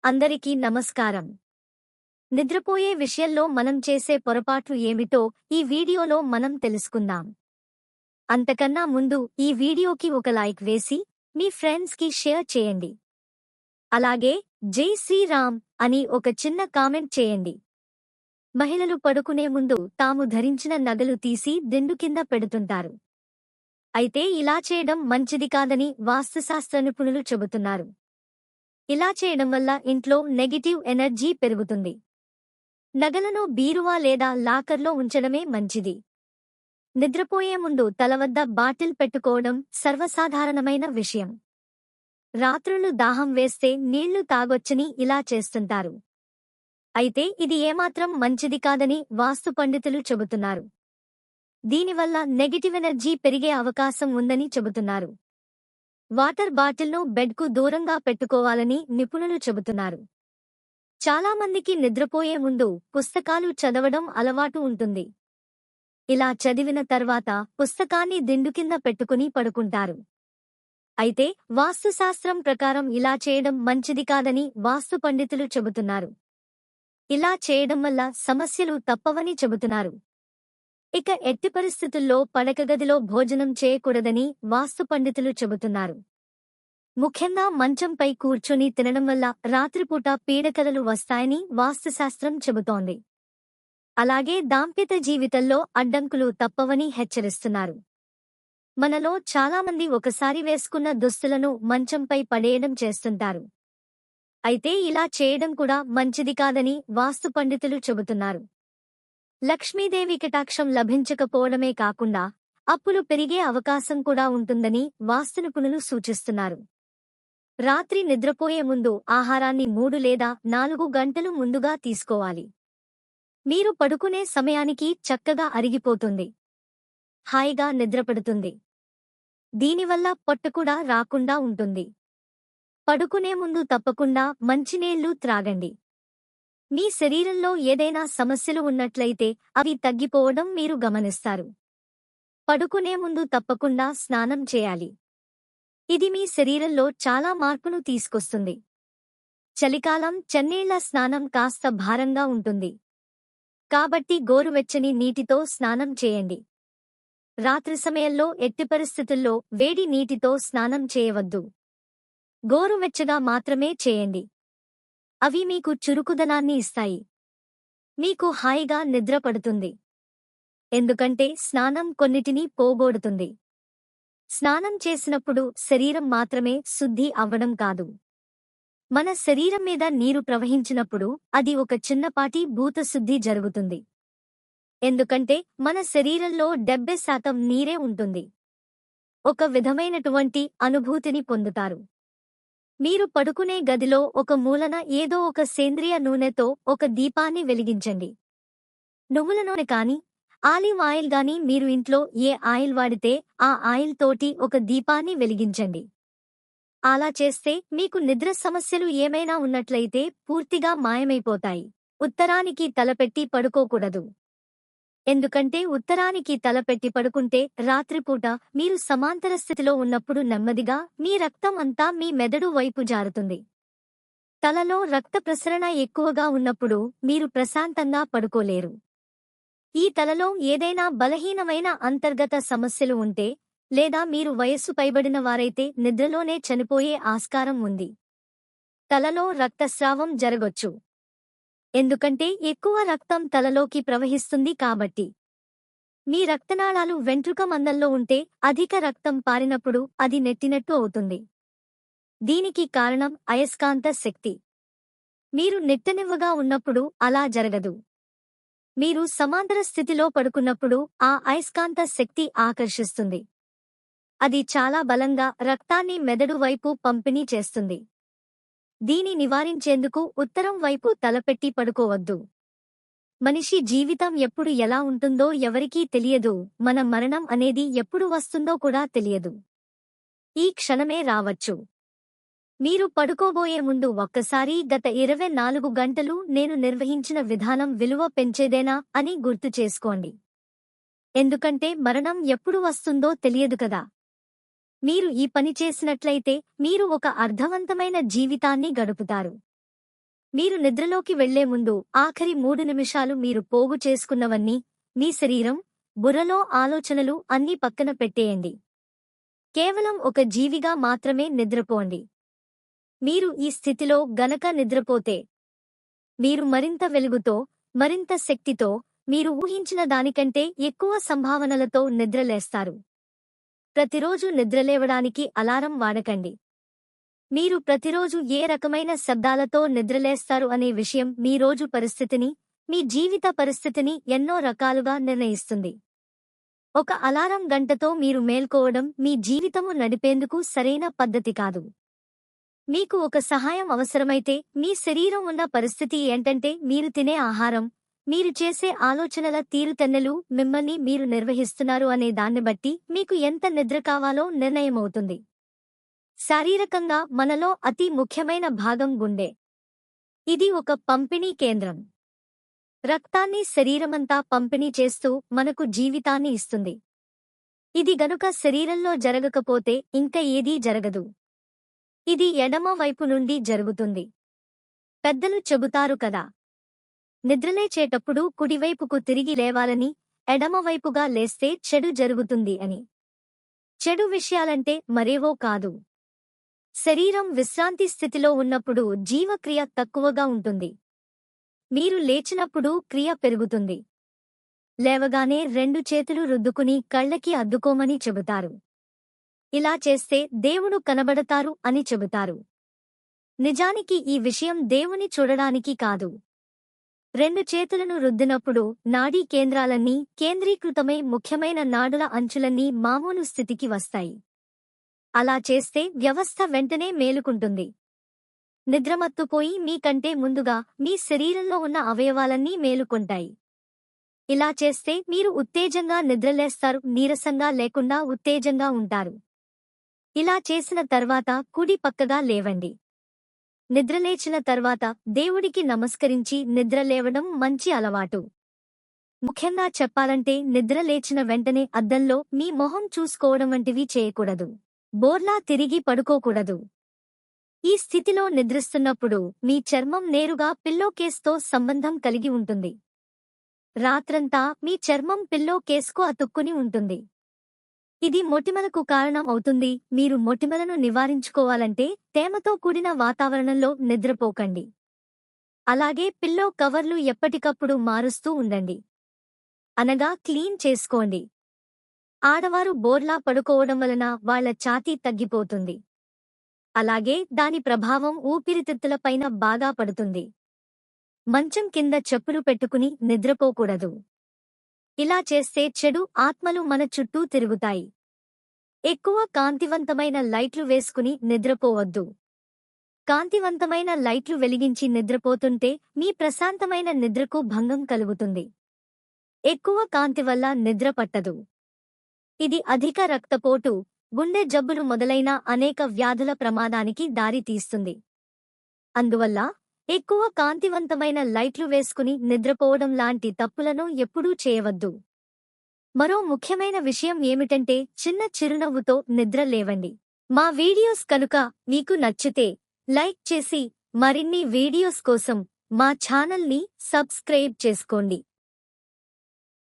అందరికీ నమస్కారం. నిద్రపోయే విషయంలో మనం చేసే పొరపాట్లు ఏమిటో ఈ వీడియోలో మనం తెలుసుకుందాం. అంతకన్నా ముందు ఈ వీడియోకి ఒక లైక్ వేసి మీ ఫ్రెండ్స్కి షేర్ చేయండి. అలాగే జై శ్రీరామ్ అని ఒక చిన్న కామెంట్ చేయండి. మహిళలు పడుకునే ముందు తాము ధరించిన నగలు తీసి దిండు కింద పెడుతుంటారు. అయితే ఇలా చేయడం మంచిది కాదని వాస్తుశాస్త్ర నిపుణులు చెబుతున్నారు. ఇలా చేయడం వల్ల ఇంట్లో నెగటివ్ ఎనర్జీ పెరుగుతుంది. నగలను బీరువా లేదా లాకర్లో ఉంచడమే మంచిది. నిద్రపోయే ముందు తల వద్ద బాటిల్ పెట్టుకోవడం సర్వసాధారణమైన విషయం. రాత్రులు దాహం వేస్తే నీళ్లు తాగొచ్చని ఇలా చేస్తుంటారు. అయితే ఇది ఏమాత్రం మంచిది కాదని వాస్తు పండితులు చెబుతున్నారు. దీనివల్ల నెగటివ్ ఎనర్జీ పెరిగే అవకాశం ఉందని చెబుతున్నారు. వాటర్ బాటిల్ను బెడ్కు దూరంగా పెట్టుకోవాలని నిపుణులు చెబుతున్నారు. చాలామందికి నిద్రపోయే ముందు పుస్తకాలు చదవడం అలవాటు ఉంటుంది. ఇలా చదివిన తర్వాత పుస్తకాన్ని దిండు కింద పెట్టుకుని పడుకుంటారు. అయితే వాస్తుశాస్త్రం ప్రకారం ఇలా చేయడం మంచిది కాదని వాస్తు పండితులు చెబుతున్నారు. ఇలా చేయడం వల్ల సమస్యలు తప్పవని చెబుతున్నారు. ఇక ఎట్టి పరిస్థితుల్లో పడకగదిలో భోజనం చేయకూడదని వాస్తు పండితులు చెబుతున్నారు. ముఖ్యంగా మంచంపై కూర్చొని తినడం వల్ల రాత్రిపూట పీడకలలు వస్తాయని వాస్తుశాస్త్రం చెబుతోంది. అలాగే దాంపత్య జీవితంలో అడ్డంకులు తప్పవని హెచ్చరిస్తున్నారు. మనలో చాలామంది ఒకసారి వేసుకున్న దుస్తులను మంచంపై పడేయడం చేస్తుంటారు. అయితే ఇలా చేయడం కూడా మంచిది కాదని వాస్తు పండితులు చెబుతున్నారు. లక్ష్మీదేవి కటాక్షం లభించకపోవడమే కాకుండా అప్పులు పెరిగే అవకాశం కూడా ఉంటుందని వాస్తు నిపుణులు సూచిస్తున్నారు. రాత్రి నిద్రపోయే ముందు ఆహారాన్ని 3 లేదా 4 గంటలు ముందుగా తీసుకోవాలి. మీరు పడుకునే సమయానికి చక్కగా అరిగిపోతుంది. హాయిగా నిద్రపడుతుంది. దీనివల్ల పొట్ట కూడా రాకుండా ఉంటుంది. పడుకునే ముందు తప్పకుండా మంచినీళ్లు త్రాగండి. మీ శరీరంలో ఏదైనా సమస్యలు ఉన్నట్లయితే అవి తగ్గిపోవడం మీరు గమనిస్తారు. పడుకునే ముందు తప్పకుండా స్నానం చేయాలి. ఇది మీ శరీరంలో చాలా మార్పును తీసుకొస్తుంది. చలికాలం చన్నీళ్ల స్నానం కాస్త భారంగా ఉంటుంది. కాబట్టి గోరువెచ్చని నీటితో స్నానం చేయండి. రాత్రి సమయంలో ఎట్టి పరిస్థితుల్లో వేడి నీటితో స్నానం చేయవద్దు. గోరువెచ్చగా మాత్రమే చేయండి. అవి మీకు చురుకుదనాన్ని ఇస్తాయి. మీకు హాయిగా నిద్ర పడుతుంది. ఎందుకంటే స్నానం కొన్నిటిని పోగొడుతుంది. స్నానం చేసినప్పుడు శరీరం మాత్రమే శుద్ధి అవ్వడం కాదు. మన శరీరం మీద నీరు ప్రవహించినప్పుడు అది ఒక చిన్నపాటి భూతశుద్ధి జరుగుతుంది. ఎందుకంటే మన శరీరంలో 70% నీరే ఉంటుంది. ఒక విధమైనటువంటి అనుభూతిని పొందుతారు. మీరు పడుకునే గదిలో ఒక మూలన ఏదో ఒక సేంద్రియ నూనెతో ఒక దీపాన్ని వెలిగించండి. నువ్వుల నూనె కానీ ఆలివ్ ఆయిల్ గాని మీరు ఇంట్లో ఏ ఆయిల్ వాడితే ఆ ఆయిల్ తోటి ఒక దీపాన్ని వెలిగించండి. అలా చేస్తే మీకు నిద్ర సమస్యలు ఏమైనా ఉన్నట్లయితే పూర్తిగా మాయమైపోతాయి. ఉత్తరానికి తలపెట్టి పడుకోకూడదు. ఎందుకంటే ఉత్తరానికి తలపెట్టి పడుకుంటే రాత్రిపూట మీరు సమాంతర స్థితిలో ఉన్నప్పుడు నెమ్మదిగా మీ రక్తం అంతా మీ మెదడు వైపు జారుతుంది. తలలో రక్త ప్రసరణ ఎక్కువగా ఉన్నప్పుడు మీరు ప్రశాంతంగా పడుకోలేరు. ఈ తలలో ఏదైనా బలహీనమైన అంతర్గత సమస్యలు ఉంటే లేదా మీరు వయస్సు పైబడిన వారైతే నిద్రలోనే చనిపోయే ఆస్కారం ఉంది. తలలో రక్తస్రావం జరగొచ్చు. ఎందుకంటే ఎక్కువ రక్తం తలలోకి ప్రవహిస్తుంది కాబట్టి. మీ రక్తనాళాలు వెంట్రుక మందంలో ఉంటే అధిక రక్తం పారినప్పుడు అది నెట్టినట్టు అవుతుంది. దీనికి కారణం అయస్కాంత శక్తి. మీరు నెట్టనివ్వగా ఉన్నప్పుడు అలా జరగదు. మీరు సమాంతర స్థితిలో పడుకున్నప్పుడు ఆ అయస్కాంత శక్తి ఆకర్షిస్తుంది. అది చాలా బలంగా రక్తాన్ని మెదడు వైపు పంపిణీ చేస్తుంది. దీని నివారించేందుకు ఉత్తరం వైపు తలపెట్టి పడుకోవద్దు. మనిషి జీవితం ఎప్పుడు ఎలా ఉంటుందో ఎవరికీ తెలియదు. మన మరణం అనేది ఎప్పుడు వస్తుందో కూడా తెలియదు. ఈ క్షణమే రావచ్చు. మీరు పడుకోబోయే ముందు ఒక్కసారి గత 24 గంటలు నేను నిర్వహించిన విధానం విలువ పెంచేదేనా అని గుర్తు చేసుకోండి. ఎందుకంటే మరణం ఎప్పుడు వస్తుందో తెలియదు కదా. మీరు ఈ పని చేసినట్లయితే మీరు ఒక అర్థవంతమైన జీవితాన్ని గడుపుతారు. మీరు నిద్రలోకి వెళ్లే ముందు ఆఖరి 3 నిమిషాలు మీరు పోగు చేసుకున్నవన్నీ, మీ శరీరం, బుర్రలో ఆలోచనలు అన్నీ పక్కన పెట్టేయండి. కేవలం ఒక జీవిగా మాత్రమే నిద్రపోండి. మీరు ఈ స్థితిలో గనక నిద్రపోతే, మీరు మరింత వెలుగుతో, మరింత శక్తితో, మీరు ఊహించిన దానికంటే ఎక్కువ సంభావనలతో నిద్రలేస్తారు. ప్రతిరోజు నిద్రలేవడానికి అలారం వాడకండి. మీరు ప్రతిరోజు ఏ రకమైన శబ్దాలతో నిద్రలేస్తారు అనే విషయం మీ రోజు పరిస్థితిని, మీ జీవిత పరిస్థితిని ఎన్నో రకాలుగా నిర్ణయిస్తుంది. ఒక అలారం గంటతో మీరు మేల్కోవడం మీ జీవితము నడిపేందుకు సరైన పద్ధతి కాదు. మీకు ఒక సహాయం అవసరమైతే మీ శరీరం ఉన్న పరిస్థితి ఏంటంటే మీరు తినే ఆహారం, మీరు చేసే ఆలోచనల తీరుతెన్నులు మిమ్మల్ని మీరు నిర్వహిస్తున్నారు అనే దాన్ని బట్టి మీకు ఎంత నిద్ర కావాలో నిర్ణయమవుతుంది. శారీరకంగా మనలో అతి ముఖ్యమైన భాగం గుండె. ఇది ఒక పంపిణీ కేంద్రం. రక్తాన్ని శరీరమంతా పంపిణీ చేస్తూ మనకు జీవితాన్ని ఇస్తుంది. ఇది గనుక శరీరంలో జరగకపోతే ఇంక ఏదీ జరగదు. ఇది ఎడమ వైపు నుండి జరుగుతుంది. పెద్దలు చెబుతారు కదా, నిద్రలేచేటప్పుడు కుడివైపుకు తిరిగి లేవాలని, ఎడమవైపుగా లేస్తే చెడు జరుగుతుంది అని. చెడు విషయాలంటే మరేవో కాదు. శరీరం విశ్రాంతి స్థితిలో ఉన్నప్పుడు జీవక్రియ తక్కువగా ఉంటుంది. మీరు లేచినప్పుడు క్రియ పెరుగుతుంది. లేవగానే 2 చేతులు రుద్దుకుని కళ్ళకి అద్దుకోమని చెబుతారు. ఇలా చేస్తే దేవుడు కనబడతారు అని చెబుతారు. నిజానికి ఈ విషయం దేవుని చూడడానికి కాదు. 2 చేతులను రుద్దినప్పుడు నాడీ కేంద్రాలన్నీ కేంద్రీకృతమై ముఖ్యమైన నాడుల అంచులన్నీ మామూలు స్థితికి వస్తాయి. అలా చేస్తే వ్యవస్థ వెంటనే మేలుకుంటుంది. నిద్రమత్తుపోయి మీకంటే ముందుగా మీ శరీరంలో ఉన్న అవయవాలన్నీ మేలుకొంటాయి. ఇలా చేస్తే మీరు ఉత్తేజంగా నిద్రలేస్తారు, నీరసంగా లేకుండా ఉత్తేజంగా ఉంటారు. ఇలా చేసిన తర్వాత కుడి పక్కగా లేవండి. నిద్రలేచిన తర్వాత దేవుడికి నమస్కరించి నిద్రలేవడం మంచి అలవాటు. ముఖ్యంగా చెప్పాలంటే నిద్రలేచిన వెంటనే అద్దంలో మీ మొహం చూసుకోవడం వంటివి చేయకూడదు. బోర్లా తిరిగి పడుకోకూడదు. ఈ స్థితిలో నిద్రిస్తున్నప్పుడు మీ చర్మం నేరుగా పిల్లోకేస్తో సంబంధం కలిగి ఉంటుంది. రాత్రంతా మీ చర్మం పిల్లోకేస్కు అతుక్కుని ఉంటుంది. ఇది మొటిమలకు కారణం అవుతుంది. మీరు మొటిమలను నివారించుకోవాలంటే తేమతో కూడిన వాతావరణంలో నిద్రపోకండి. అలాగే పిల్లో కవర్లు ఎప్పటికప్పుడు మారుస్తూ ఉండండి. అనగా క్లీన్ చేసుకోండి. ఆడవారు బోర్లా పడుకోవడం వలన వాళ్ల ఛాతీ తగ్గిపోతుంది. అలాగే దాని ప్రభావం ఊపిరితిత్తులపైన బాగా పడుతుంది. మంచం కింద చెప్పులు పెట్టుకుని నిద్రపోకూడదు. ఇలా చేస్తే చెడు ఆత్మలు మన చుట్టూ తిరుగుతాయి. ఎక్కువ కాంతివంతమైన లైట్లు వేసుకుని నిద్రపోవద్దు. కాంతివంతమైన లైట్లు వెలిగించి నిద్రపోతుంటే మీ ప్రశాంతమైన నిద్రకు భంగం కలుగుతుంది. ఎక్కువ కాంతి వల్ల నిద్ర పట్టదు. ఇది అధిక రక్తపోటు, గుండె జబ్బులు మొదలైన అనేక వ్యాధుల ప్రమాదానికి దారి తీస్తుంది. అందువల్ల ఎక్కువ కాంతివంతమైన లైట్లు వేసుకుని నిద్రపోవడం లాంటి తప్పులను ఎప్పుడూ చేయవద్దు. మరో ముఖ్యమైన విషయం ఏమిటంటే చిన్న చిరునవ్వుతో నిద్ర లేవండి. మా వీడియోస్ కనుక మీకు నచ్చితే లైక్ చేసి మరిన్ని వీడియోస్ కోసం మా ఛానల్ని సబ్స్క్రైబ్ చేసుకోండి.